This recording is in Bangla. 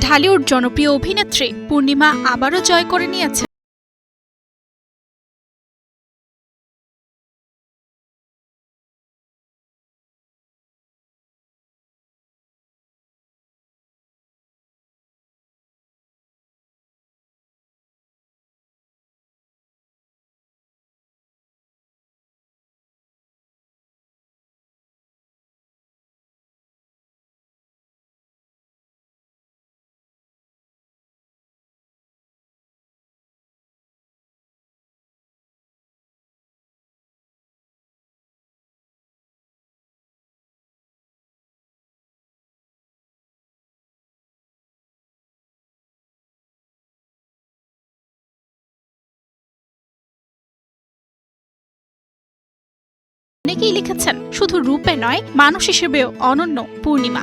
ঢালিউড জনপ্রিয় অভিনেত্রী পূর্ণিমা আবারও জয় করে নিয়েছে অনেকেই লিখেছেন শুধু রূপে নয় মানুষ হিসেবেও অনন্য পূর্ণিমা।